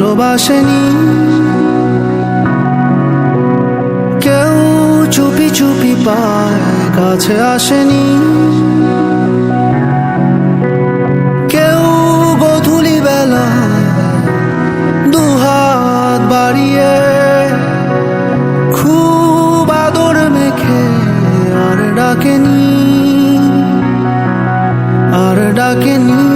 ভালোবাসেনি, কেউ চুপি চুপি পায় কাছে আসেনি, কেউ গধূলি বেলা দুহাত বাড়িয়ে খুব আদর মেখে আর ডাকেনি, আর ডাকেনি।